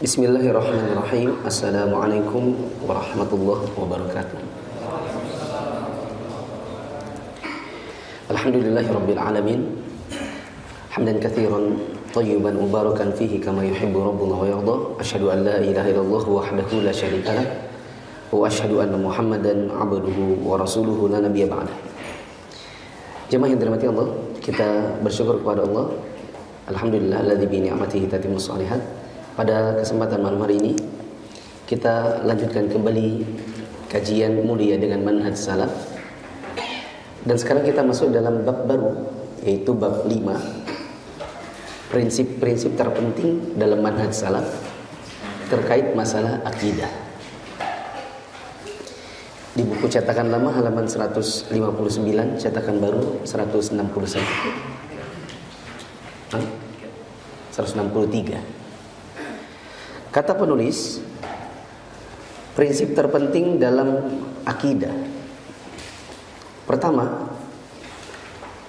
Bismillahirrahmanirrahim. Assalamualaikum warahmatullahi wabarakatuh. Alhamdulillahirabbil alamin. Hamdan katsiran thayyiban mubarakan fihi kama yuhibbu rabbuna wa yarda. Asyhadu an la ilaha illallah wahdahu la syarika lah wa asyhadu anna Muhammadan abduhu wa rasuluhu la nabiyya ba'dah. Jemaah yang dirahmati Allah, kita bersyukur kepada Allah. Alhamdulillah alladzi bi ni'matihi tatimmus shalihat. Pada kesempatan malam hari ini kita lanjutkan kembali kajian mulia dengan manhaj salaf. Dan sekarang kita masuk dalam bab baru, yaitu bab 5. Prinsip-prinsip terpenting dalam manhaj salaf terkait masalah akidah. Di buku cetakan lama halaman 159, cetakan baru 161. 163. Kata penulis, prinsip terpenting dalam akidah. Pertama,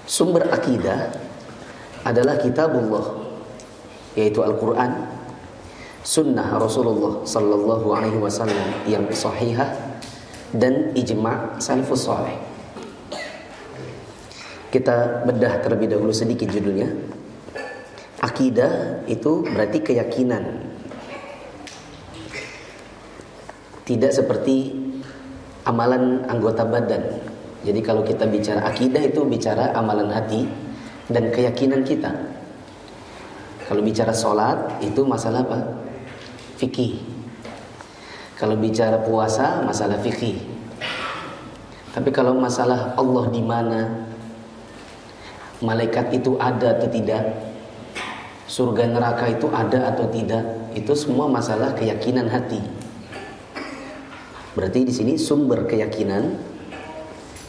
sumber akidah adalah kitabullah, yaitu Al-Quran, sunnah Rasulullah sallallahu alaihi wasallam yang sahihah, dan ijma' salafus salih. Kita bedah terlebih dahulu sedikit judulnya. Akidah itu berarti keyakinan. Tidak seperti amalan anggota badan. Jadi kalau kita bicara akidah itu bicara amalan hati dan keyakinan kita. Kalau bicara sholat itu masalah apa? Fikih. Kalau bicara puasa masalah fikih. Tapi kalau masalah Allah di mana, malaikat itu ada atau tidak, surga neraka itu ada atau tidak, itu semua masalah keyakinan hati. Berarti di sini sumber keyakinan,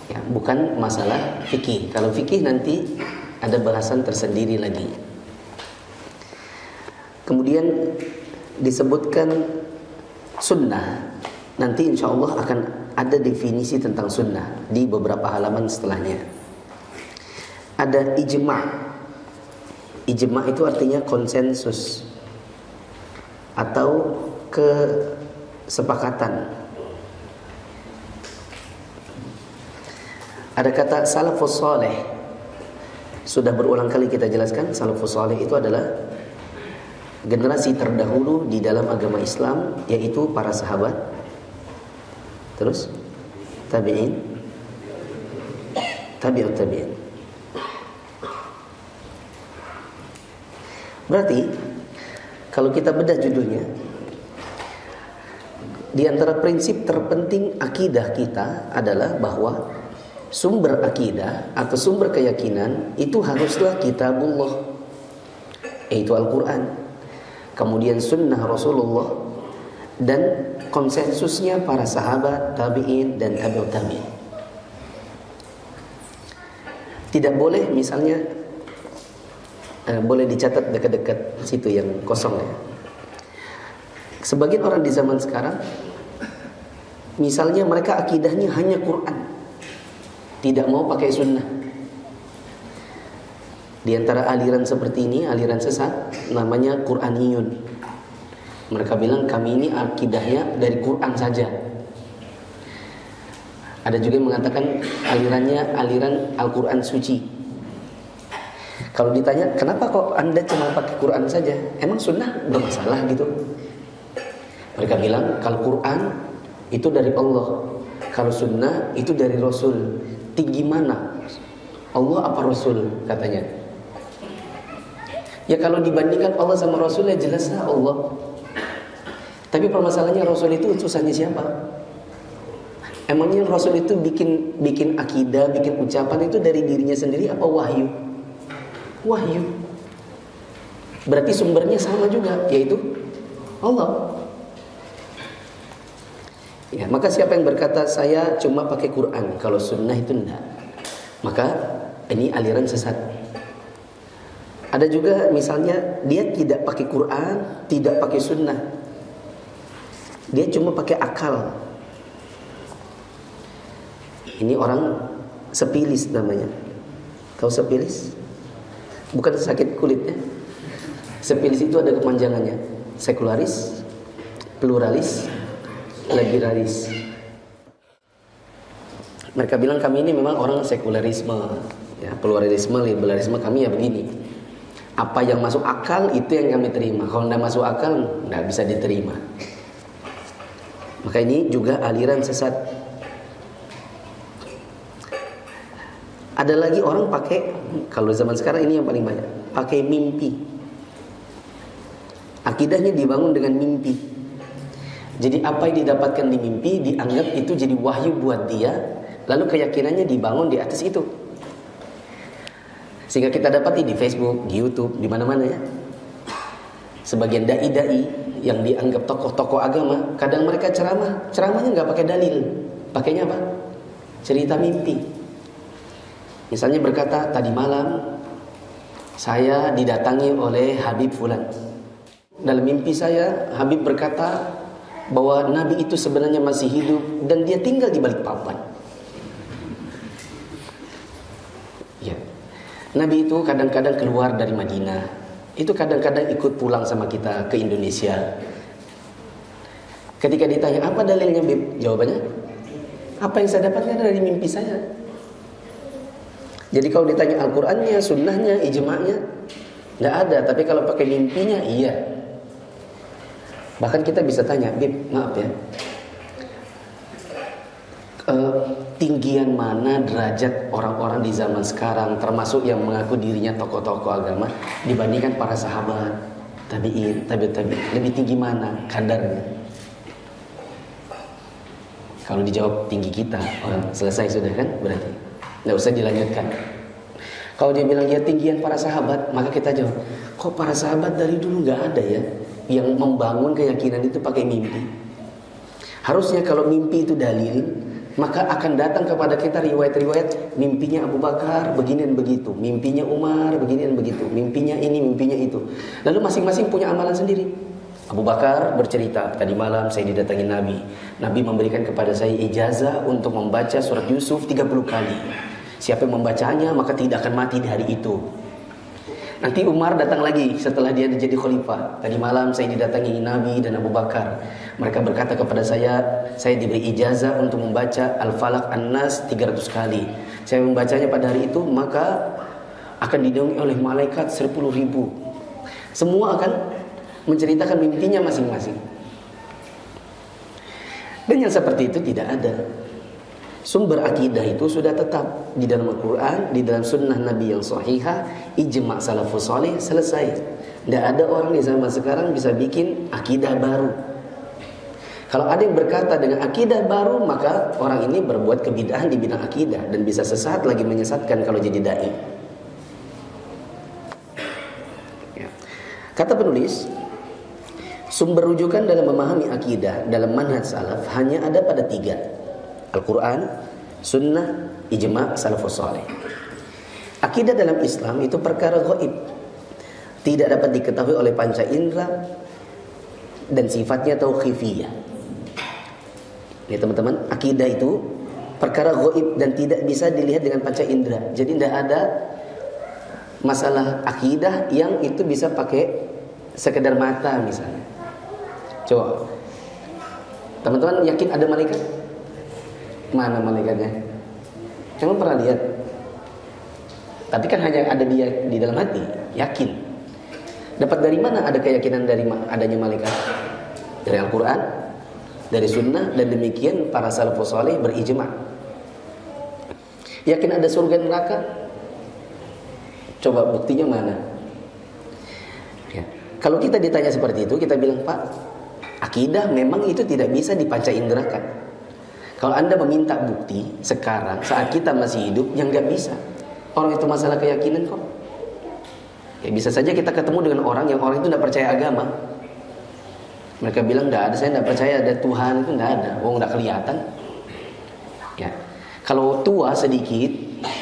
ya, bukan masalah fikih. Kalau fikih nanti ada bahasan tersendiri lagi. Kemudian disebutkan sunnah. Nanti insya Allah akan ada definisi tentang sunnah di beberapa halaman setelahnya. Ada ijma'. Ijma' itu artinya konsensus atau kesepakatan. Ada kata salafus salih. Sudah berulang kali kita jelaskan, salafus salih itu adalah generasi terdahulu di dalam agama Islam, yaitu para sahabat, terus tabi'in, tabi'ut tabi'in. Berarti kalau kita bedah judulnya, di antara prinsip terpenting akidah kita adalah bahwa sumber akidah atau sumber keyakinan itu haruslah kitabullah, yaitu Al-Quran, kemudian sunnah Rasulullah, dan konsensusnya para sahabat, tabi'in, dan tabi'ut tabi'in. Tidak boleh misalnya, boleh dicatat dekat-dekat situ yang kosong ya. Sebagian orang di zaman sekarang, misalnya mereka akidahnya hanya Quran, tidak mau pakai sunnah. Di antara aliran seperti ini, aliran sesat, namanya Quraniyun. Mereka bilang kami ini akidahnya dari Quran saja. Ada juga yang mengatakan alirannya aliran Al-Quran suci. Kalau ditanya, kenapa kok Anda cuma pakai Quran saja? Emang sunnah bermasalah gitu? Mereka bilang, kalau Quran itu dari Allah, kalau sunnah itu dari Rasul. Tinggi mana? Allah apa Rasul katanya? Ya kalau dibandingkan Allah sama Rasul ya jelaslah Allah. Tapi permasalahannya Rasul itu utusannya siapa? Emangnya Rasul itu bikin akidah, bikin ucapan itu dari dirinya sendiri apa wahyu? Wahyu. Berarti sumbernya sama juga, yaitu Allah. Ya, maka siapa yang berkata saya cuma pakai Quran, kalau sunnah itu enggak, maka ini aliran sesat. Ada juga misalnya dia tidak pakai Quran, tidak pakai sunnah, dia cuma pakai akal. Ini orang sepilis namanya. Tahu sepilis? Bukan sakit kulitnya. Sepilis itu ada kepanjangannya. Sekularis, pluralis, liberalis. Mereka bilang kami ini memang orang sekularisme, ya, pluralisme, liberalisme kami ya begini. Apa yang masuk akal itu yang kami terima. Kalau tidak masuk akal, tidak bisa diterima. Maka ini juga aliran sesat. Ada lagi orang pakai, kalau zaman sekarang ini yang paling banyak, pakai mimpi. Akidahnya dibangun dengan mimpi. Jadi apa yang didapatkan di mimpi dianggap itu jadi wahyu buat dia. Lalu keyakinannya dibangun di atas itu. Sehingga kita dapati di Facebook, di YouTube, di mana-mana ya. Sebagian dai-dai yang dianggap tokoh-tokoh agama, kadang mereka ceramahnya nggak pakai dalil, pakainya apa? Cerita mimpi. Misalnya berkata, tadi malam saya didatangi oleh Habib Fulan. Dalam mimpi saya, Habib berkata bahwa Nabi itu sebenarnya masih hidup dan dia tinggal di Balikpapan. Ya. Nabi itu kadang-kadang keluar dari Madinah. Itu kadang-kadang ikut pulang sama kita ke Indonesia. Ketika ditanya, apa dalilnya Bib? Jawabannya, apa yang saya dapatkan dari mimpi saya. Jadi kalau ditanya Al-Qurannya, sunnahnya, ijma'nya, tidak ada. Tapi kalau pakai mimpinya, iya. Bahkan kita bisa tanya, Bib, maaf ya, tinggian mana derajat orang-orang di zaman sekarang, termasuk yang mengaku dirinya tokoh-tokoh agama, dibandingkan para sahabat, tabi'in, lebih tinggi mana kadarnya? Kalau dijawab tinggi kita, selesai sudah kan? Berarti nggak usah dilanjutkan. Kalau dia bilang ya tinggian para sahabat, maka kita jawab, kok para sahabat dari dulu nggak ada ya yang membangun keyakinan itu pakai mimpi? Harusnya kalau mimpi itu dalil, maka akan datang kepada kita riwayat-riwayat mimpinya Abu Bakar begini dan begitu, mimpinya Umar begini dan begitu, mimpinya ini, mimpinya itu. Lalu masing-masing punya amalan sendiri. Abu Bakar bercerita, tadi malam saya didatangi Nabi. Nabi memberikan kepada saya ijazah untuk membaca surat Yusuf 30 kali. Siapa yang membacanya maka tidak akan mati di hari itu. Nanti Umar datang lagi setelah dia jadi khalifah. Tadi malam saya didatangi Nabi dan Abu Bakar. Mereka berkata kepada saya diberi ijazah untuk membaca Al-Falaq An-Nas 300 kali. Saya membacanya pada hari itu, maka akan dinaungi oleh malaikat 10.000. Semua akan menceritakan mimpinya masing-masing. Dan yang seperti itu tidak ada. Sumber akidah itu sudah tetap di dalam Al-Quran, di dalam sunnah Nabi yang sahihah, ijma' salafus salih, selesai. Tidak ada orang di zaman sekarang bisa bikin akidah baru. Kalau ada yang berkata dengan akidah baru, maka orang ini berbuat kebid'ahan di bidang akidah dan bisa sesat lagi menyesatkan kalau jadi dai. Ya. Kata penulis, sumber rujukan dalam memahami akidah dalam manhaj salaf hanya ada pada 3. Al-Quran, Sunnah, Ijma' Salafus Saleh. Akidah dalam Islam itu perkara gaib, tidak dapat diketahui oleh panca indera dan sifatnya tauqifiyah. Ini teman-teman, akidah itu perkara gaib dan tidak bisa dilihat dengan panca indera. Jadi tidak ada masalah akidah yang itu bisa pakai sekedar mata misalnya. Coba, teman-teman yakin ada malaikat? Mana malaikatnya? Kamu pernah lihat? Tapi kan hanya ada dia di dalam hati, yakin. Dapat dari mana ada keyakinan dari adanya malaikat? Dari Al-Quran, dari Sunnah, dan demikian para salafus saleh berijma'. Yakin ada surga dan neraka? Coba buktinya mana? Ya. Kalau kita ditanya seperti itu, kita bilang, Pak, akidah memang itu tidak bisa dipanca inderakan. Kalau Anda meminta bukti sekarang saat kita masih hidup, yang nggak bisa. Orang itu masalah keyakinan kok. Ya bisa saja kita ketemu dengan orang yang orang itu tidak percaya agama. Mereka bilang nggak ada, saya tidak percaya ada Tuhan, itu nggak ada. Oh nggak kelihatan. Ya. Kalau tua sedikit,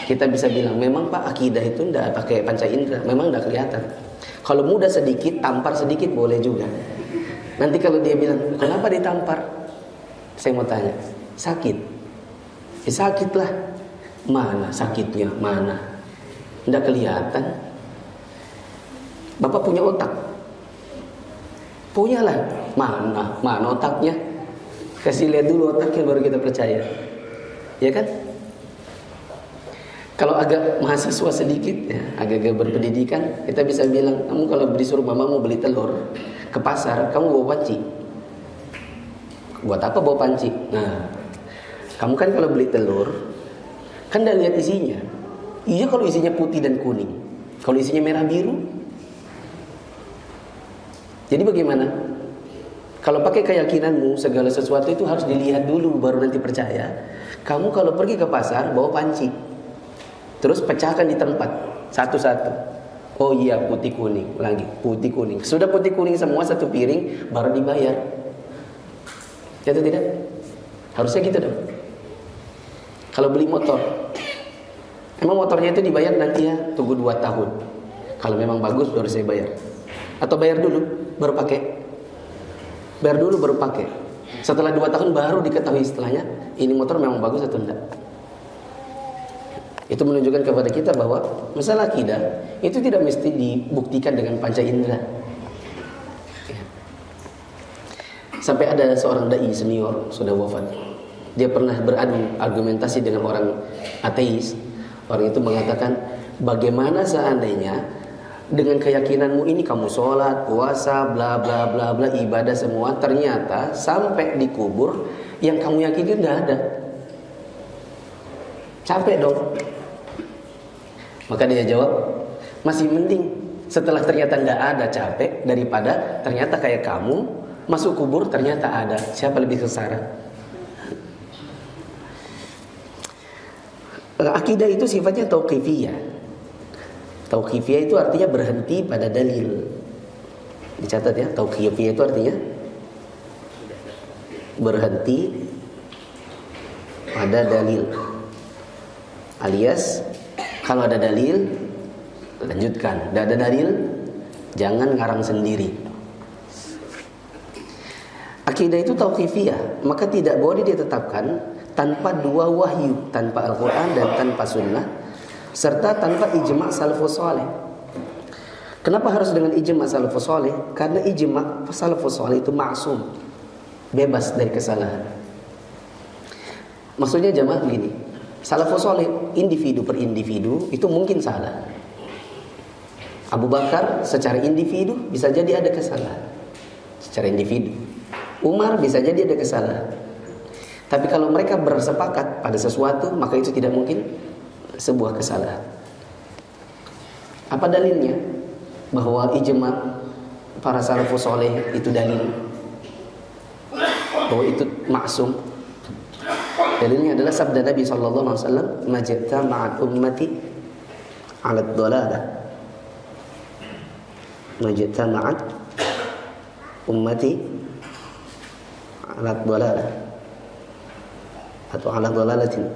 kita bisa bilang memang Pak akidah itu tidak pakai panca indera, memang nggak kelihatan. Kalau muda sedikit, tampar sedikit boleh juga. Nanti kalau dia bilang kenapa ditampar, saya mau tanya. Sakit, ya sakitlah. Mana sakitnya? Mana? Tidak kelihatan. Bapak punya otak. Punyalah. Mana otaknya? Kasih lihat dulu otaknya baru kita percaya. Ya kan? Kalau agak mahasiswa sedikit ya, agak-agak berpendidikan, kita bisa bilang, kamu kalau disuruh mamamu beli telur ke pasar, kamu bawa panci. Buat apa bawa panci? Nah, kamu kan kalau beli telur, kan udah lihat isinya. Iya kalau isinya putih dan kuning. Kalau isinya merah biru. Jadi bagaimana? Kalau pakai keyakinanmu, segala sesuatu itu harus dilihat dulu baru nanti percaya. Kamu kalau pergi ke pasar bawa panci, terus pecahkan di tempat satu-satu. Oh iya putih kuning, lagi putih kuning. Sudah putih kuning semua satu piring baru dibayar. Ya atau tidak? Harusnya gitu dong. Kalau beli motor, emang motornya itu dibayar nanti ya, tunggu 2 tahun. Kalau memang bagus baru saya bayar. Atau bayar dulu baru pakai. Bayar dulu baru pakai. Setelah 2 tahun baru diketahui setelahnya ini motor memang bagus atau enggak. Itu menunjukkan kepada kita bahwa masalah akidah itu tidak mesti dibuktikan dengan panca indera. Sampai ada seorang dai senior sudah wafat. Dia pernah beradu argumentasi dengan orang ateis. Orang itu mengatakan, bagaimana seandainya dengan keyakinanmu ini kamu sholat, puasa, bla bla bla bla, ibadah semua, ternyata sampai dikubur yang kamu yakini tidak ada. Capek dong. Maka dia jawab, masih mending setelah ternyata tidak ada capek daripada ternyata kayak kamu masuk kubur ternyata ada. Siapa lebih sengsara? Akidah itu sifatnya tauqifiyah. Tauqifiyah itu artinya berhenti pada dalil. Dicatat ya, tauqifiyah itu artinya berhenti pada dalil. Alias kalau ada dalil lanjutkan, tidak ada dalil jangan ngarang sendiri. Akidah itu tauqifiyah, maka tidak boleh ditetapkan tanpa 2 wahyu, tanpa Al-Quran dan tanpa Sunnah, serta tanpa ijma' salafus saleh. Kenapa harus dengan ijma' salafus saleh? Karena ijma' salafus saleh itu maksum, bebas dari kesalahan. Maksudnya jamaah begini, salafus saleh individu per individu itu mungkin salah. Abu Bakar secara individu bisa jadi ada kesalahan, secara individu. Umar bisa jadi ada kesalahan. Tapi kalau mereka bersepakat pada sesuatu, maka itu tidak mungkin sebuah kesalahan. Apa dalilnya? Bahwa ijma' para salafus saleh itu dalil, bahwa itu maksum. Dalilnya adalah sabda Nabi sallallahu alaihi wasallam, "Majtama'at ummati 'ala ad-dhalalah." Majtama'at ummati 'ala ad-dhalalah atau 'ala dhalalatin.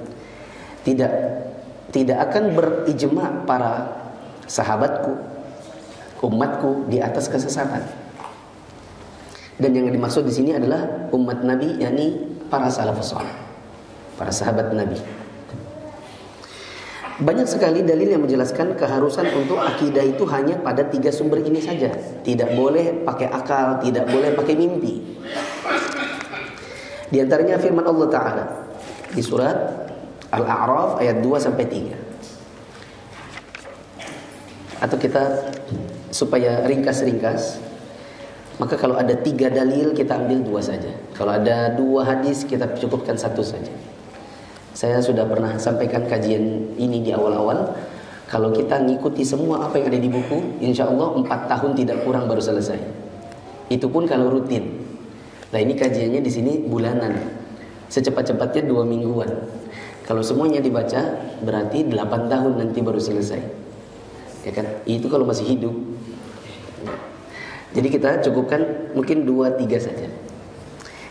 Tidak akan berijma' para sahabatku, umatku di atas kesesatan. Dan yang dimaksud di sini adalah umat Nabi, yakni para salafus saleh, para sahabat Nabi. Banyak sekali dalil yang menjelaskan keharusan untuk akidah itu hanya pada 3 sumber ini saja. Tidak boleh pakai akal, tidak boleh pakai mimpi. Di antaranya firman Allah Ta'ala di surat Al-A'raf ayat 2-3. Atau kita supaya ringkas-ringkas, maka kalau ada 3 dalil kita ambil 2 saja. Kalau ada 2 hadis kita cukupkan 1 saja. Saya sudah pernah sampaikan kajian ini di awal-awal. Kalau kita ngikuti semua apa yang ada di buku, insya Allah 4 tahun tidak kurang baru selesai. Itu pun kalau rutin. Nah ini kajiannya di sini bulanan, secepat-cepatnya 2 mingguan. Kalau semuanya dibaca berarti 8 tahun nanti baru selesai. Ya kan? Itu kalau masih hidup. Jadi kita cukupkan mungkin 2-3 saja.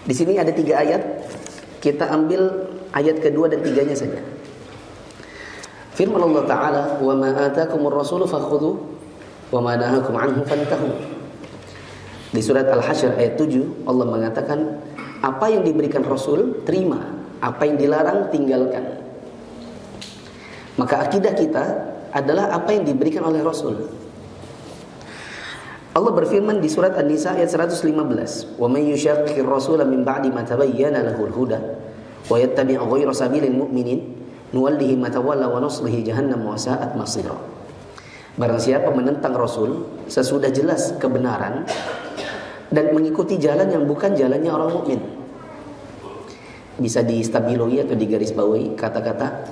Di sini ada 3 ayat. Kita ambil ayat kedua dan 3-nya saja. Firman Allah Ta'ala, "Wa ma atakumur rasulu fakhudhu wa ma nahakum anhu fantahu." Di surat Al-Hasyr ayat 7 Allah mengatakan, apa yang diberikan Rasul terima, apa yang dilarang tinggalkan. Maka akidah kita adalah apa yang diberikan oleh Rasul. Allah berfirman di surat An-Nisa ayat 115, "Wa may yushaqqir rasula min ba'di ma tabayyana lahul huda wa yattabi' ghayra sabilil mu'minin nuwallihi ma tawalla wa nuslihi jahannam wa sa'at masira." Barang siapa menentang Rasul sesudah jelas kebenaran dan mengikuti jalan yang bukan jalannya orang mukmin. Bisa distabiloi atau digarisbawahi kata-kata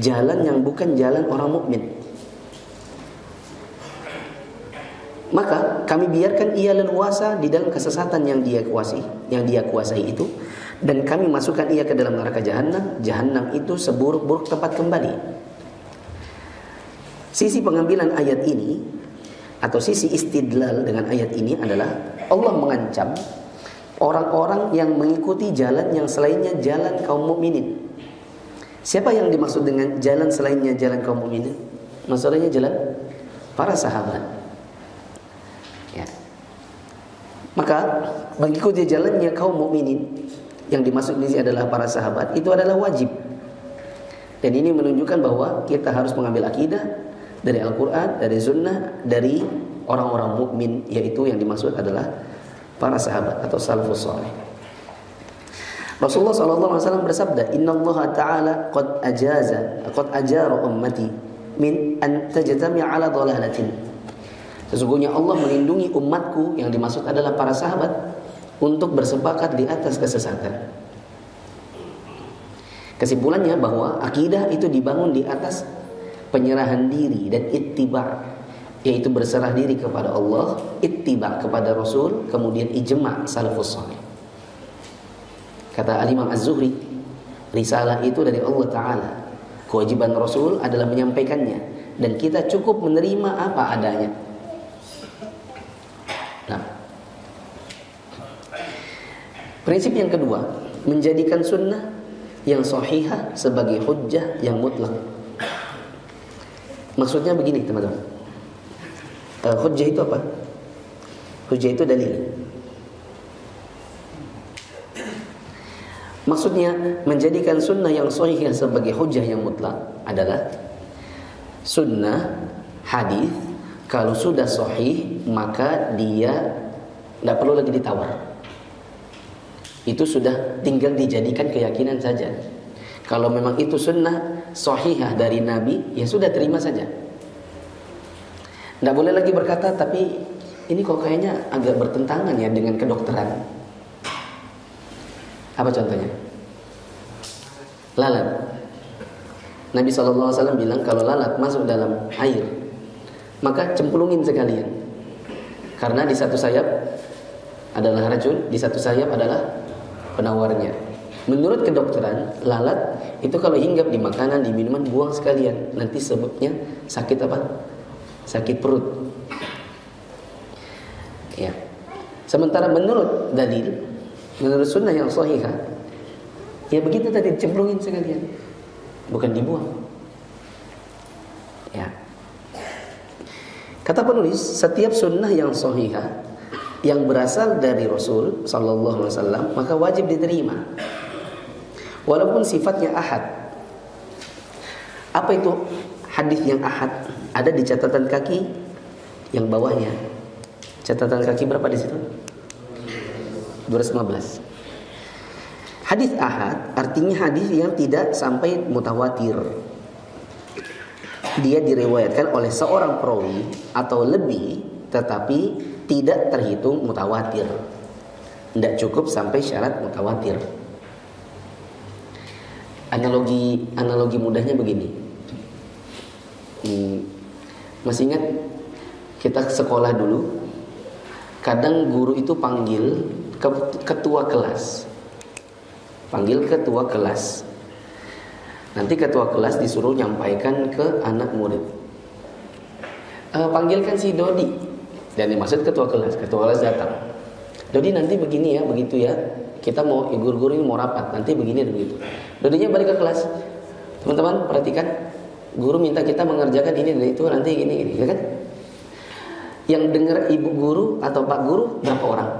jalan yang bukan jalan orang mukmin. Maka kami biarkan ia leluasa di dalam kesesatan yang dia kuasai itu, dan kami masukkan ia ke dalam neraka jahanam. Jahanam itu seburuk-buruk tempat kembali. Sisi pengambilan ayat ini atau sisi istidlal dengan ayat ini adalah Allah mengancam orang-orang yang mengikuti jalan yang selainnya jalan kaum mukminin. Siapa yang dimaksud dengan jalan selainnya jalan kaum mukminin? Maksudnya jalan para sahabat. Ya. Maka mengikuti jalannya kaum mukminin yang dimaksud di sini adalah para sahabat, itu adalah wajib. Dan ini menunjukkan bahwa kita harus mengambil akidah dari Al-Quran, dari Sunnah, dari orang-orang mukmin, yaitu yang dimaksud adalah para sahabat atau salafus saleh. Rasulullah SAW bersabda, Inna Allah Ta'ala qad ajara ummati min an tajtami'a ala dhalalatin. Sesungguhnya Allah melindungi umatku, yang dimaksud adalah para sahabat, untuk bersepakat di atas kesesatan. Kesimpulannya bahwa akidah itu dibangun di atas penyerahan diri dan ittiba', yaitu berserah diri kepada Allah, ittiba' kepada Rasul, kemudian ijma' salafus saleh. Kata Al-Imam Az-Zuhri, risalah itu dari Allah Ta'ala. Kewajiban Rasul adalah menyampaikannya, dan kita cukup menerima apa adanya. Nah, prinsip yang kedua, menjadikan sunnah yang sahihah sebagai hujjah yang mutlak. Maksudnya begini teman-teman, hujjah itu apa? Hujjah itu dalil. Maksudnya menjadikan sunnah yang sahih sebagai hujjah yang mutlak adalah sunnah, hadis kalau sudah sahih maka dia tidak perlu lagi ditawar. Itu sudah tinggal dijadikan keyakinan saja. Kalau memang itu sunnah sahihah dari Nabi, ya sudah terima saja. Tidak boleh lagi berkata, tapi ini kok kayaknya agak bertentangan ya dengan kedokteran. Apa contohnya? Lalat. Nabi SAW bilang kalau lalat masuk dalam air, maka cemplungin sekalian. Karena di satu sayap adalah racun, di satu sayap adalah penawarnya. Menurut kedokteran, lalat itu kalau hinggap di makanan, di minuman, buang sekalian. Nanti sebutnya sakit apa? Sakit perut. Ya. Sementara menurut dalil, menurut sunnah yang sahihah, ya begitu tadi, cemplungin sekalian, bukan dibuang. Ya. Kata penulis, setiap sunnah yang sahihah yang berasal dari Rasul sallallahu alaihi wasallam maka wajib diterima, walaupun sifatnya ahad. Apa itu hadis yang ahad? Ada di catatan kaki yang bawahnya. Catatan kaki berapa di situ? 215. Hadis ahad artinya hadis yang tidak sampai mutawatir. Dia diriwayatkan oleh seorang perawi atau lebih, tetapi tidak terhitung mutawatir. Tidak cukup sampai syarat mutawatir. Analogi mudahnya begini. Masih ingat kita sekolah dulu, kadang guru itu panggil ketua kelas. Panggil ketua kelas. Nanti ketua kelas disuruh nyampaikan ke anak murid. Panggilkan si Dodi. Dan dimaksud ketua kelas datang. Dodi nanti begini ya, begitu ya. Kita mau, guru-guru ini mau rapat, nanti begini dan begitu. Dodinya balik ke kelas. Teman-teman perhatikan, guru minta kita mengerjakan ini dan itu, nanti gini, ya kan? Yang dengar ibu guru atau pak guru berapa orang?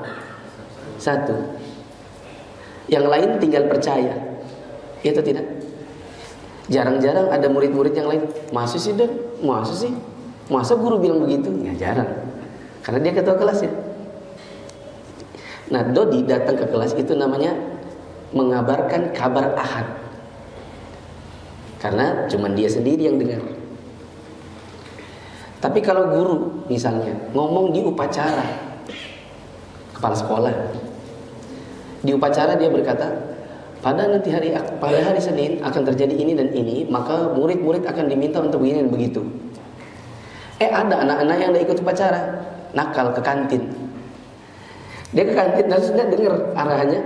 1. Yang lain tinggal percaya. Itu tidak. Jarang-jarang ada murid-murid yang lain, masa sih Dod? Masa sih? Masa guru bilang begitu? Ya jarang. karena dia ketua kelasnya. Nah, Dodi datang ke kelas itu namanya mengabarkan kabar ahad, karena cuma dia sendiri yang dengar. Tapi kalau guru misalnya ngomong di upacara, kepala sekolah di upacara dia berkata, pada hari Senin akan terjadi ini dan ini, maka murid-murid akan diminta untuk begini dan begitu. Ada anak-anak yang tidak ikut upacara, nakal ke kantin. Dia ke kantin dan sudah dengar arahannya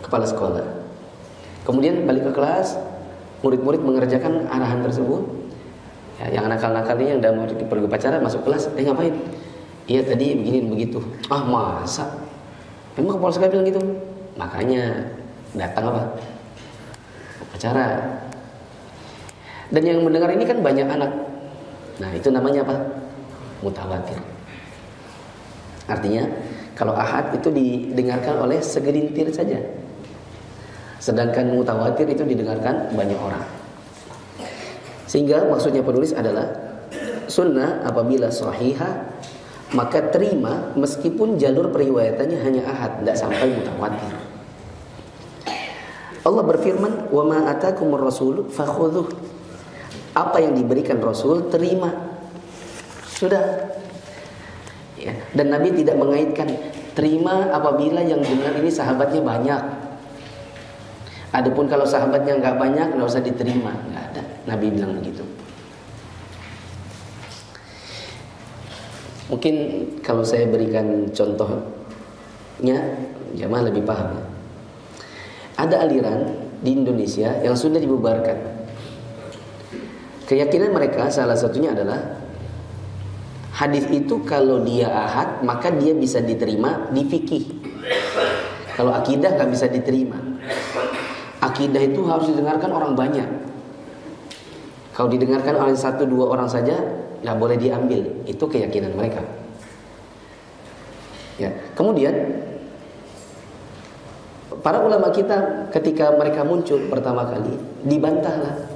kepala sekolah. Kemudian balik ke kelas, murid-murid mengerjakan arahan tersebut. Ya, yang nakal-nakal ini yang udah mau pergi upacara masuk kelas, ngapain? Iya tadi begini begitu. Ah masa? Memang kepala sekolah bilang gitu? Makanya datang apa? Upacara. Dan yang mendengar ini kan banyak anak. Nah itu namanya apa? Mutawatir. Artinya kalau ahad itu didengarkan oleh segelintir saja, sedangkan mutawatir itu didengarkan banyak orang. Sehingga maksudnya penulis adalah sunnah apabila sahihah maka terima meskipun jalur periwayatannya hanya ahad, tidak sampai mutawatir. Allah berfirman, "Wa ma atakumur rasul fakhudhuh." Apa yang diberikan Rasul terima. Sudah. Ya, dan Nabi tidak mengaitkan terima apabila yang dengar ini sahabatnya banyak. Adapun kalau sahabatnya nggak banyak, nggak usah diterima, nggak ada. Nabi bilang begitu. Mungkin kalau saya berikan contohnya, jamaah lebih paham. Ada aliran di Indonesia yang sudah dibubarkan. Keyakinan mereka salah satunya adalah hadis itu kalau dia ahad maka dia bisa diterima di fikih. Kalau akidah nggak bisa diterima. Akidah itu harus didengarkan orang banyak. Kalau didengarkan oleh 1-2 orang saja nggak boleh diambil. Itu keyakinan mereka. Ya. Kemudian para ulama kita ketika mereka muncul pertama kali dibantahlah.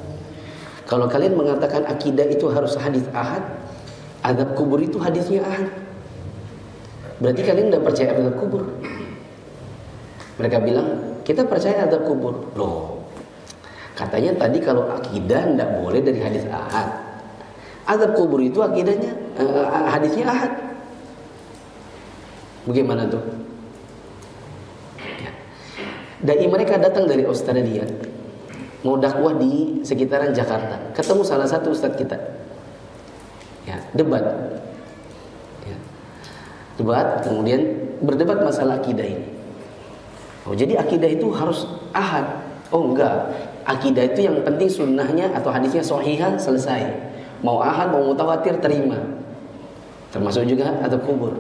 Kalau kalian mengatakan akidah itu harus hadis ahad, azab kubur itu hadisnya ahad, berarti kalian tidak percaya azab kubur. Mereka bilang kita percaya azab kubur. Loh, katanya tadi kalau akidah tidak boleh dari hadis ahad. Azab kubur itu akidahnya hadisnya ahad. Bagaimana tuh? Dai mereka datang dari Australia, mau dakwah di sekitaran Jakarta, ketemu salah satu ustadz kita. Ya, debat. Ya. Debat, kemudian berdebat masalah akidah ini. Oh, jadi akidah itu harus ahad. Oh enggak, akidah itu yang penting sunnahnya atau hadisnya sahihah, selesai. Mau ahad, mau mutawatir, terima. Termasuk juga atau kubur.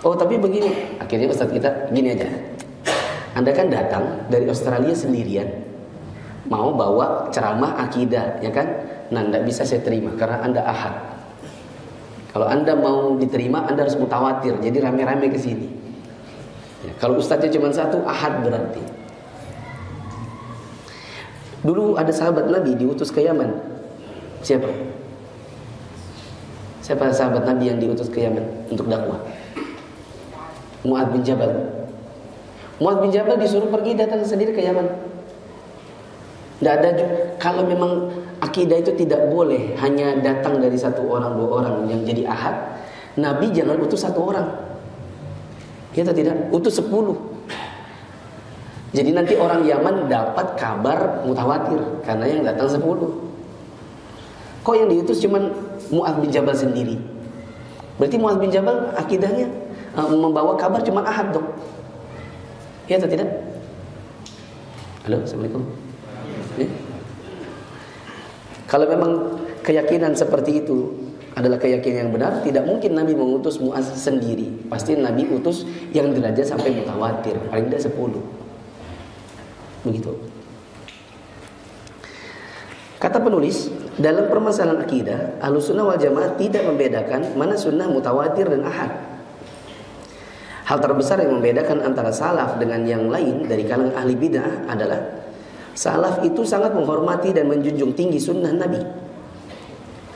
Oh tapi begini, akhirnya ustadz kita gini aja. Anda kan datang dari Australia sendirian, mau bawa ceramah akidah, ya kan? Nah, tidak bisa saya terima karena Anda ahad. Kalau Anda mau diterima, Anda harus mutawatir. Jadi rame-rame ke sini. Ya, kalau ustadznya cuma satu, ahad berarti. Dulu ada sahabat Nabi diutus ke Yaman. Siapa? Siapa sahabat Nabi yang diutus ke Yaman untuk dakwah? Mu'adz bin Jabal. Mu'adz bin Jabal disuruh pergi datang sendiri ke Yaman. Tidak ada. Kalau memang akidah itu tidak boleh hanya datang dari 1 orang 2 orang yang jadi ahad, Nabi jangan utus 1 orang. Ya atau tidak? Utus 10. Jadi nanti orang Yaman dapat kabar mutawatir karena yang datang 10. Kok yang diutus cuma Mu'adz bin Jabal sendiri? Berarti Mu'adz bin Jabal akidahnya membawa kabar cuma ahad dong. Ya atau tidak? Halo, Assalamualaikum. Ya? Kalau memang keyakinan seperti itu adalah keyakinan yang benar, tidak mungkin Nabi mengutus Mu'adz sendiri. Pasti Nabi utus yang derajat sampai mutawatir, paling tidak 10. Begitu. Kata penulis, dalam permasalahan akidah, Ahlussunnah wal Jamaah tidak membedakan mana sunnah mutawatir dan ahad. Hal terbesar yang membedakan antara salaf dengan yang lain dari kalangan ahli bid'ah adalah salaf itu sangat menghormati dan menjunjung tinggi sunnah Nabi.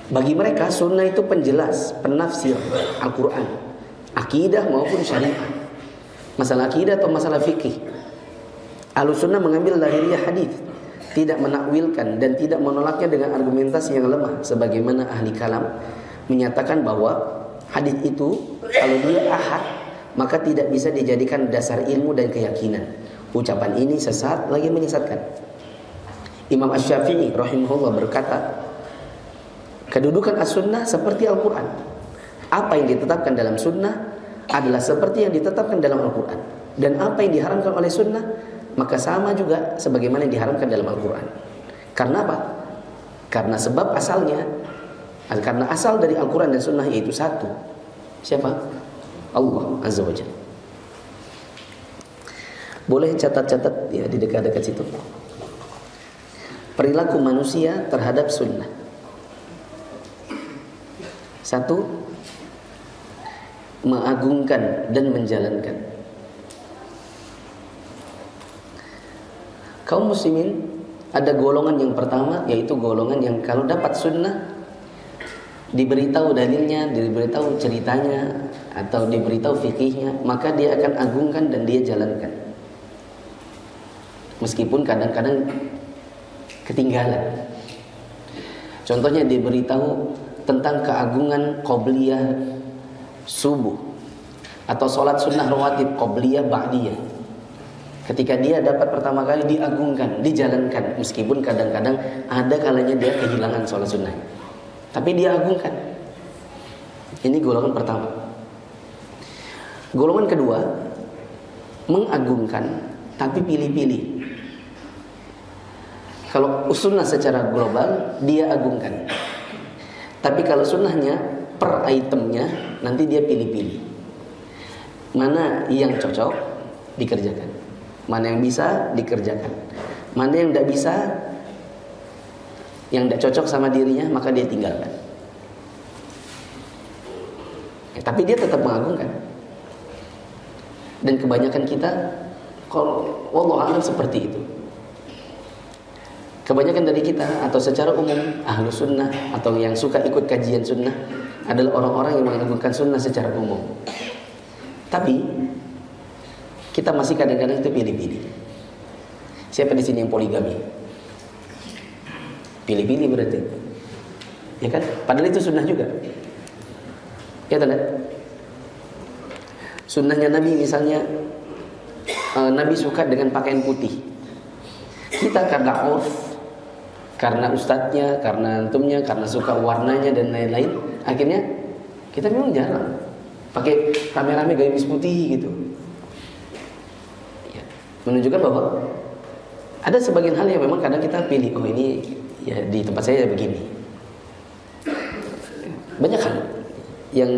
Bagi mereka sunnah itu penjelas, penafsir Al-Quran, akidah maupun syariat. Masalah akidah atau masalah fikih, Ahlussunnah mengambil lahiriah hadis, tidak menakwilkan dan tidak menolaknya dengan argumentasi yang lemah. Sebagaimana ahli kalam menyatakan bahwa hadis itu kalau dia ahad maka tidak bisa dijadikan dasar ilmu dan keyakinan. Ucapan ini sesat lagi menyesatkan. Imam Asy-Syafi'i rahimahullah berkata, kedudukan as-sunnah seperti Al-Quran. Apa yang ditetapkan dalam sunnah adalah seperti yang ditetapkan dalam Al-Quran. Dan apa yang diharamkan oleh sunnah maka sama juga sebagaimana yang diharamkan dalam Al-Quran. Karena apa? Karena sebab asalnya, karena asal dari Al-Quran dan sunnah yaitu satu. Siapa? Allah Azza wa Jalla. Boleh catat-catat ya di dekat-dekat situ. Perilaku manusia terhadap sunnah. Satu, mengagungkan dan menjalankan. Kaum muslimin ada golongan yang pertama, yaitu golongan yang kalau dapat sunnah, diberitahu dalilnya, diberitahu ceritanya, atau diberitahu fikihnya, maka dia akan agungkan dan dia jalankan. Meskipun kadang-kadang ketinggalan. Contohnya diberitahu tentang keagungan qobliyah subuh atau sholat sunnah rawatib qobliyah ba'diyah. Ketika dia dapat pertama kali diagungkan, dijalankan, meskipun kadang-kadang ada kalanya dia kehilangan sholat sunnah, tapi dia agungkan. Ini golongan pertama. Golongan kedua, mengagungkan tapi pilih-pilih. Kalau sunnah secara global dia agungkan, tapi kalau sunnahnya per itemnya nanti dia pilih-pilih. Mana yang cocok dikerjakan, mana yang bisa dikerjakan, mana yang tidak bisa, yang tidak cocok sama dirinya maka dia tinggalkan. Tapi dia tetap mengagungkan. Dan kebanyakan kita, kalau wallahu a'lam seperti itu. Kebanyakan dari kita atau secara umum ahlu sunnah atau yang suka ikut kajian sunnah adalah orang-orang yang mengagungkan sunnah secara umum. Tapi kita masih kadang-kadang itu pilih-pilih. Siapa di sini yang poligami? Pilih-pilih berarti, ya kan? Padahal itu sunnah juga. Ya kan? Sunnahnya Nabi misalnya, Nabi suka dengan pakaian putih. Kita karena urf, karena ustadznya, karena antumnya, karena suka warnanya dan lain-lain, akhirnya kita memang jarang pakai rame-rame gamis putih gitu. Ya, menunjukkan bahwa ada sebagian hal yang memang kadang kita pilih, oh ini ya di tempat saya begini. Banyak hal yang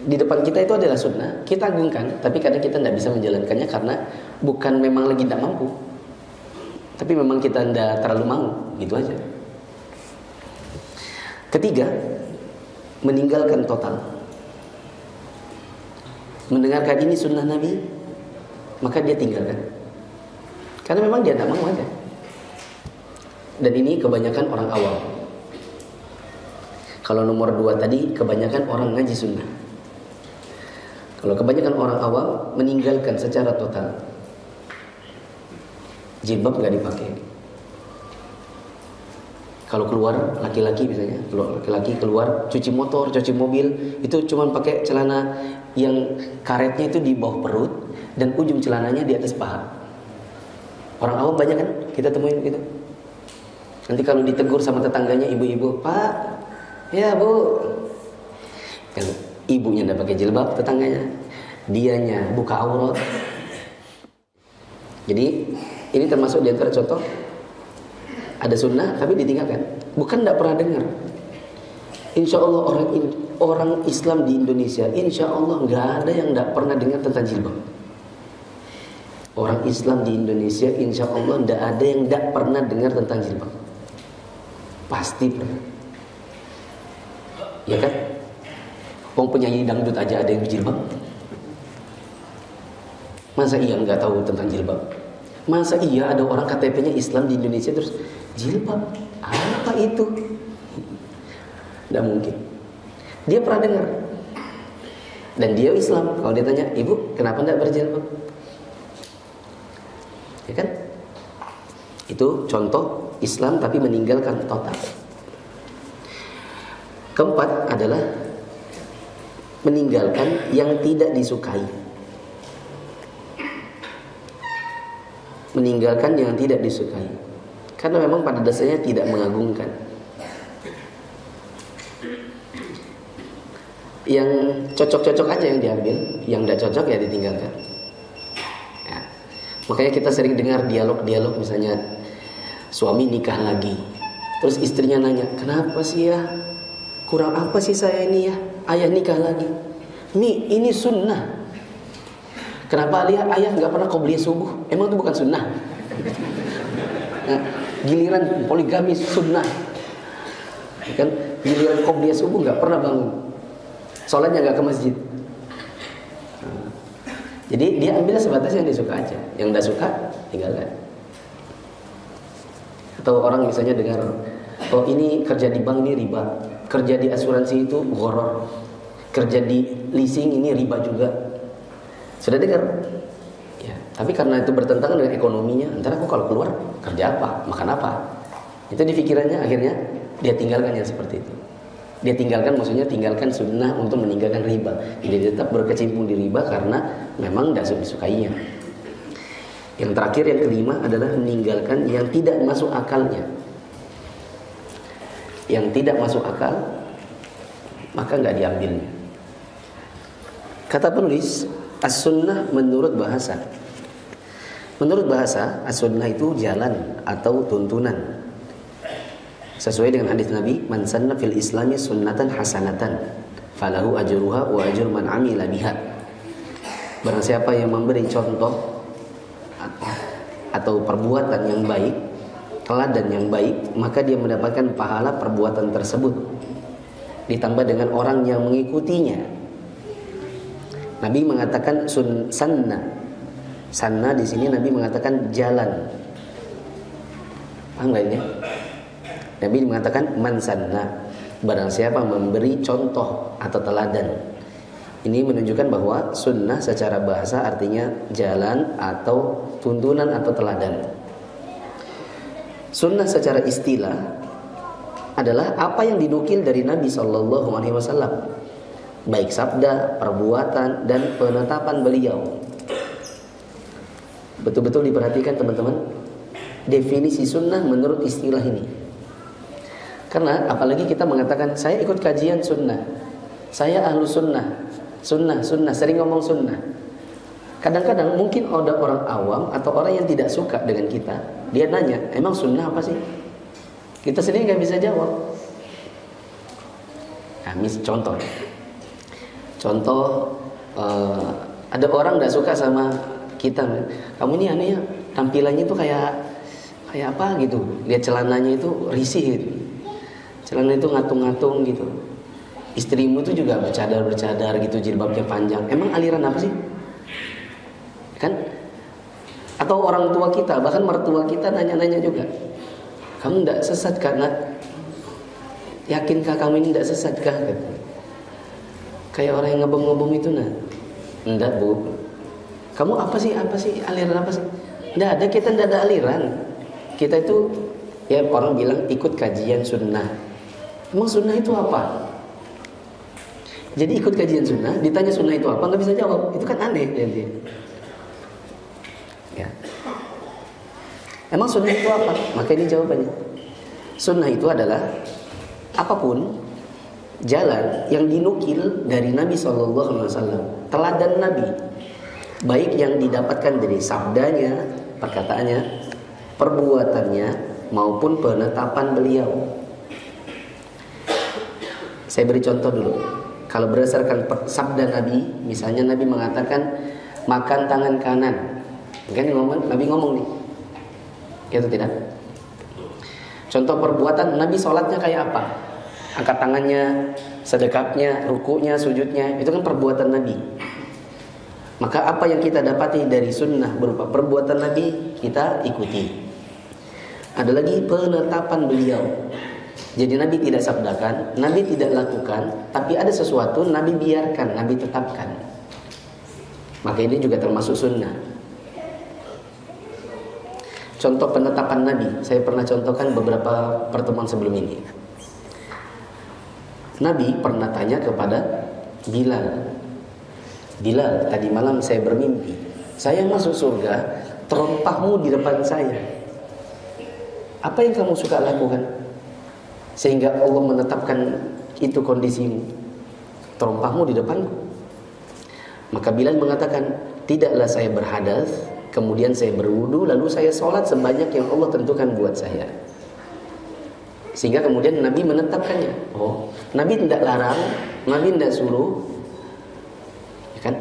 di depan kita itu adalah sunnah, kita agungkan, tapi kadang kita tidak bisa menjalankannya karena bukan memang lagi tidak mampu, tapi memang kita tidak terlalu mau, gitu aja. Ketiga, meninggalkan total. Mendengarkan ini sunnah Nabi, maka dia tinggalkan, karena memang dia tidak mau aja. Dan ini kebanyakan orang awam. Kalau nomor 2 tadi, kebanyakan orang ngaji sunnah. Kalau kebanyakan orang awam meninggalkan secara total, jilbab gak dipakai. Kalau keluar laki-laki misalnya, kalau laki-laki keluar cuci motor, cuci mobil, itu cuma pakai celana yang karetnya itu di bawah perut dan ujung celananya di atas paha. Orang awam banyak kan kita temuin gitu. Nanti kalau ditegur sama tetangganya ibu-ibu, "Pak, ya Bu." Kan ibunya enggak pakai jilbab, tetangganya dianya buka aurat. Jadi ini termasuk di antara contoh ada sunnah tapi ditinggalkan. Bukan tidak pernah dengar. Insya Allah orang Islam di Indonesia, insya Allah nggak ada yang tidak pernah dengar tentang jilbab. Orang Islam di Indonesia, insya Allah tidak ada yang tidak pernah dengar tentang jilbab. Pasti pernah. Ya kan? Wong penyanyi dangdut aja ada yang berjilbab. Masa iya nggak tahu tentang jilbab? Masa iya ada orang KTP-nya Islam di Indonesia terus jilbab? Apa itu? Tidak mungkin. Dia pernah dengar. Dan dia Islam. Kalau dia tanya, ibu kenapa tidak berjilbab? Ya kan? Itu contoh Islam tapi meninggalkan total. Keempat adalah meninggalkan yang tidak disukai. Meninggalkan yang tidak disukai. Karena memang pada dasarnya tidak mengagungkan. Yang cocok-cocok aja yang diambil, yang tidak cocok ya ditinggalkan. Ya. Makanya kita sering dengar dialog-dialog, misalnya suami nikah lagi, terus istrinya nanya, kenapa sih ya, kurang apa sih saya ini ya, ayah nikah lagi. Mi, ini sunnah. Kenapa ayah nggak pernah qobliyah subuh? Emang itu bukan sunnah? Nah, giliran poligami sunnah, kan? Giliran qobliyah subuh nggak pernah bangun, sholatnya nggak ke masjid. Nah, jadi dia ambil sebatas yang disuka aja, yang tidak suka tinggalkan. Atau orang misalnya dengar, oh ini kerja di bank ini riba, kerja di asuransi itu gharar, kerja di leasing ini riba juga. Sudah dengar? Ya, tapi karena itu bertentangan dengan ekonominya, ntar aku kalau keluar kerja apa, makan apa? Itu di pikirannya, akhirnya dia tinggalkan yang seperti itu. Dia tinggalkan, maksudnya tinggalkan sunnah untuk meninggalkan riba. Jadi tetap berkecimpung di riba karena memang tidak disukainya. Yang terakhir, yang kelima adalah meninggalkan yang tidak masuk akalnya. Yang tidak masuk akal, maka nggak diambilnya. Kata penulis, as-sunnah menurut bahasa. Menurut bahasa, as-sunnah itu jalan atau tuntunan. Sesuai dengan hadis Nabi, man sanna fil islami sunnatan hasanatan, falahu ajruha wa ajru man amila biha. Barang siapa yang memberi contoh atau perbuatan yang baik, teladan yang baik, maka dia mendapatkan pahala perbuatan tersebut, ditambah dengan orang yang mengikutinya. Nabi mengatakan sanna. Sanna di sini Nabi mengatakan jalan. Paham nggak ini? Nabi mengatakan man sanna, barang siapa memberi contoh atau teladan. Ini menunjukkan bahwa sunnah secara bahasa artinya jalan atau tuntunan atau teladan. Sunnah secara istilah adalah apa yang dinukil dari Nabi SAW, baik sabda, perbuatan, dan penetapan beliau. Betul-betul diperhatikan teman-teman definisi sunnah menurut istilah ini. Karena apalagi kita mengatakan saya ikut kajian sunnah, saya ahlu sunnah, sunnah, sering ngomong sunnah. Kadang-kadang mungkin ada orang awam atau orang yang tidak suka dengan kita, dia nanya, emang sunnah apa sih? Kita sendiri nggak bisa jawab. Nah, contoh, ada orang nggak suka sama kita, kamu ini aneh ya, tampilannya itu kayak apa gitu, lihat celananya itu risih gitu, celana itu ngatung-ngatung gitu, istrimu itu juga bercadar gitu, jilbabnya panjang, emang aliran apa sih? Kan? Atau orang tua kita, bahkan mertua kita nanya-nanya juga, kamu tidak sesat karena yakinkah kamu ini tidak sesatkah? Kayak orang yang ngebom-ngebom itu nah, enggak bu, kamu apa sih aliran apa sih? Tidak ada, kita tidak ada aliran. Kita itu ya orang bilang ikut kajian sunnah. Emang sunnah itu apa? Jadi ikut kajian sunnah, ditanya sunnah itu apa, nggak bisa jawab. Itu kan aneh jadi. Ya. Emang sunnah itu apa? Maka ini jawabannya. Sunnah itu adalah apapun jalan yang dinukil dari Nabi SAW, teladan Nabi, baik yang didapatkan dari sabdanya, perkataannya, perbuatannya, maupun penetapan beliau. Saya beri contoh dulu. Kalau berdasarkan sabda Nabi, misalnya Nabi mengatakan makan tangan kanan, kan Nabi ngomong nih, itu tidak. Contoh perbuatan Nabi, sholatnya kayak apa? Angkat tangannya, sedekapnya, rukuknya, sujudnya, itu kan perbuatan Nabi. Maka apa yang kita dapati dari sunnah berupa perbuatan Nabi, kita ikuti. Ada lagi penetapan beliau. Jadi Nabi tidak sabdakan, Nabi tidak lakukan, tapi ada sesuatu Nabi biarkan, Nabi tetapkan. Maka ini juga termasuk sunnah. Contoh penetapan Nabi, saya pernah contohkan beberapa pertemuan sebelum ini. Nabi pernah tanya kepada Bilal, Bilal, tadi malam saya bermimpi, saya masuk surga, terompahmu di depan saya. Apa yang kamu suka lakukan sehingga Allah menetapkan itu kondisimu, terompahmu di depanku? Maka Bilal mengatakan, tidaklah saya berhadas, kemudian saya berwudu, lalu saya sholat sebanyak yang Allah tentukan buat saya. Sehingga kemudian Nabi menetapkannya. Oh, Nabi tidak larang, Nabi tidak suruh, ya kan?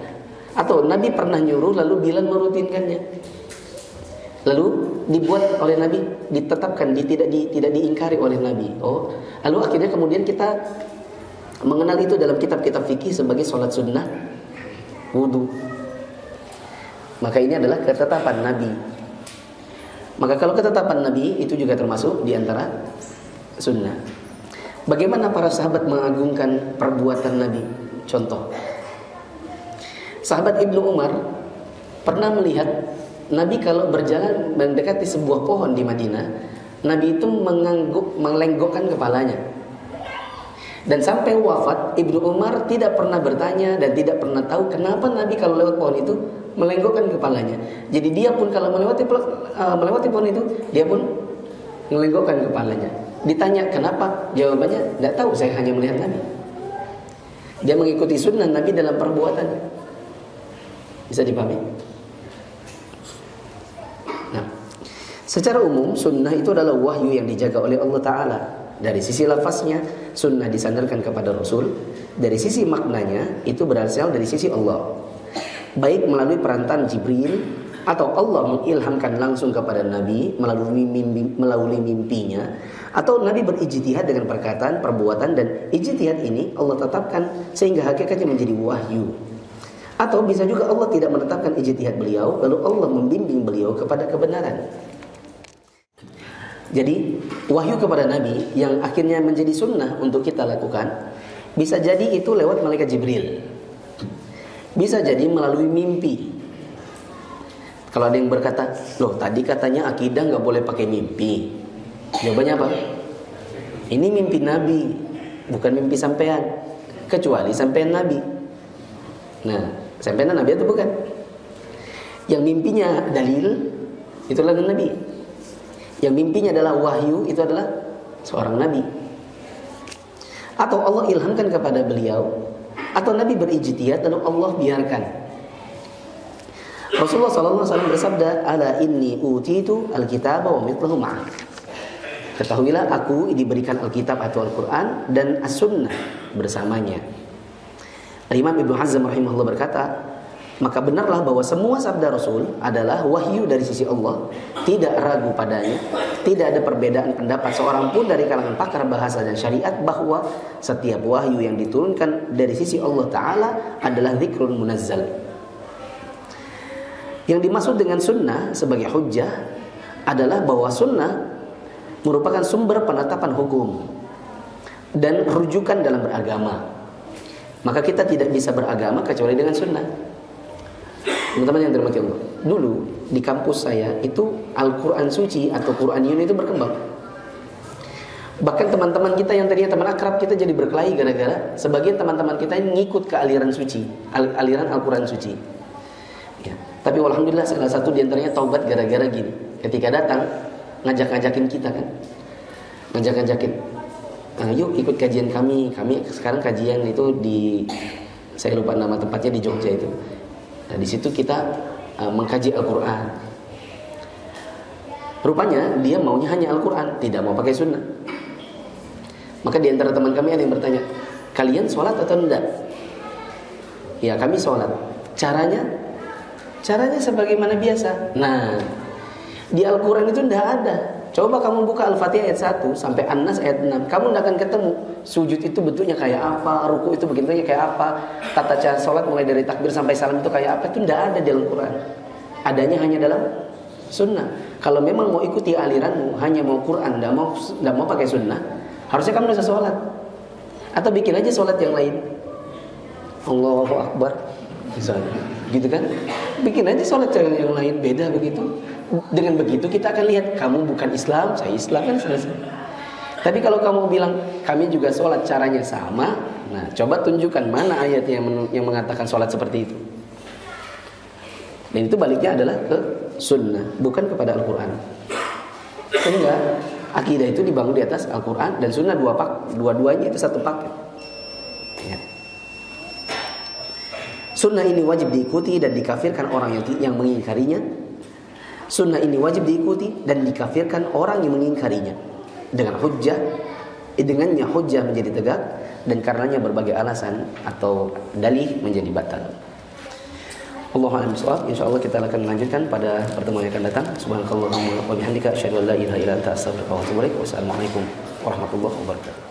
Atau Nabi pernah nyuruh lalu Bilal merutinkannya. Lalu dibuat oleh Nabi, ditetapkan, tidak diingkari oleh Nabi. Oh, lalu akhirnya kemudian kita mengenal itu dalam kitab-kitab fikih sebagai sholat sunnah wudu. Maka ini adalah ketetapan Nabi. Maka kalau ketetapan Nabi itu juga termasuk di antara sunnah. Bagaimana para sahabat mengagungkan perbuatan Nabi? Contoh, sahabat Ibnu Umar pernah melihat Nabi kalau berjalan mendekati sebuah pohon di Madinah, Nabi itu melenggokkan kepalanya. Dan sampai wafat, Ibnu Umar tidak pernah bertanya dan tidak pernah tahu kenapa Nabi kalau lewat pohon itu melenggokkan kepalanya. Jadi dia pun kalau melewati pohon itu, dia pun melenggokkan kepalanya. Ditanya kenapa? Jawabannya, tidak tahu, saya hanya melihat Nabi. Dia mengikuti sunnah Nabi dalam perbuatannya. Bisa dipahami? Nah, secara umum sunnah itu adalah wahyu yang dijaga oleh Allah Ta'ala. Dari sisi lafaznya, sunnah disandarkan kepada Rasul. Dari sisi maknanya, itu berasal dari sisi Allah, baik melalui perantaraan Jibril, atau Allah mengilhamkan langsung kepada Nabi melalui mimpinya, atau Nabi berijtihad dengan perkataan, perbuatan, dan ijtihad ini Allah tetapkan sehingga hakikatnya menjadi wahyu. Atau bisa juga Allah tidak menetapkan ijtihad beliau, lalu Allah membimbing beliau kepada kebenaran. Jadi wahyu kepada Nabi yang akhirnya menjadi sunnah untuk kita lakukan, bisa jadi itu lewat malaikat Jibril, bisa jadi melalui mimpi. Kalau ada yang berkata, loh tadi katanya akidah gak boleh pakai mimpi, jawabannya apa? Ini mimpi Nabi, bukan mimpi sampean, kecuali sampean Nabi. Nah, sampean Nabi atau bukan? Yang mimpinya dalil, itulah Nabi. Yang mimpinya adalah wahyu, itu adalah seorang Nabi. Atau Allah ilhamkan kepada beliau, atau Nabi berijtihad lalu Allah biarkan. Rasulullah SAW bersabda, ala inni utitu alkitab wa mithluhu ma'ah. Ketahuilah aku diberikan Alkitab atau Al-Quran dan As-Sunnah bersamanya. Imam Ibnu Hazm rahimahullah berkata, maka benarlah bahwa semua sabda Rasul adalah wahyu dari sisi Allah, tidak ragu padanya, tidak ada perbedaan pendapat seorang pun dari kalangan pakar bahasa dan syariat bahwa setiap wahyu yang diturunkan dari sisi Allah Ta'ala adalah dzikrun munazzal. Yang dimaksud dengan sunnah sebagai hujjah adalah bahwa sunnah merupakan sumber penetapan hukum dan rujukan dalam beragama. Maka kita tidak bisa beragama kecuali dengan sunnah. Teman-teman yang dirahmati Allah, dulu di kampus saya itu Al-Quran suci atau Quran Yun itu berkembang. Bahkan teman-teman kita yang tadinya teman akrab kita jadi berkelahi gara-gara sebagian teman-teman kita yang ngikut ke aliran suci, aliran Al-Quran suci. Ya. Tapi alhamdulillah salah satu di antaranya taubat gara-gara gini. Ketika datang ngajak-ngajakin kita kan, ngajak-ngajakin, yuk ikut kajian kami. Kami sekarang kajian itu di, saya lupa nama tempatnya, di Jogja itu. Nah di situ kita mengkaji Al-Quran. Rupanya dia maunya hanya Al-Quran, tidak mau pakai sunnah. Maka di antara teman kami ada yang bertanya, kalian sholat atau tidak? Ya kami sholat. Caranya sebagaimana biasa. Nah di Al-Quran itu tidak ada. Coba kamu buka Al-Fatihah ayat 1 sampai An-Nas ayat 6, kamu tidak akan ketemu sujud itu bentuknya kayak apa, ruku itu bentuknya kayak apa, tata cara sholat mulai dari takbir sampai salam itu kayak apa. Itu tidak ada di Al-Quran. Adanya hanya dalam sunnah. Kalau memang mau ikuti aliranmu, hanya mau Quran, tidak mau pakai sunnah, Harusnya kamu bisa sholat. Atau bikin aja sholat yang lain. Allahu Akbar misalnya, gitu kan? Bikin aja sholat yang lain, beda begitu. Dengan begitu kita akan lihat kamu bukan Islam, saya Islam, kan selesai. Tapi kalau kamu bilang kami juga sholat caranya sama, nah coba tunjukkan mana ayatnya yang mengatakan sholat seperti itu. Dan itu baliknya adalah ke sunnah, bukan kepada Al-Quran. Sehingga akidah itu dibangun di atas Al-Quran dan sunnah, dua-duanya itu satu paket. Ya. Sunnah ini wajib diikuti dan dikafirkan orang yang mengingkarinya. Sunnah ini wajib diikuti dan dikafirkan orang yang mengingkarinya. Dengan hujjah, dengannya hujjah menjadi tegak dan karenanya berbagai alasan atau dalih menjadi batal. Allahu a'lam bishawab. Insyaallah kita akan melanjutkan pada pertemuan yang akan datang. Subhanakallahumma wa bihamdika asyhadu an la ilaha illa anta astaghfiruka wa atubu ilaik. Wassalamualaikum warahmatullahi wabarakatuh.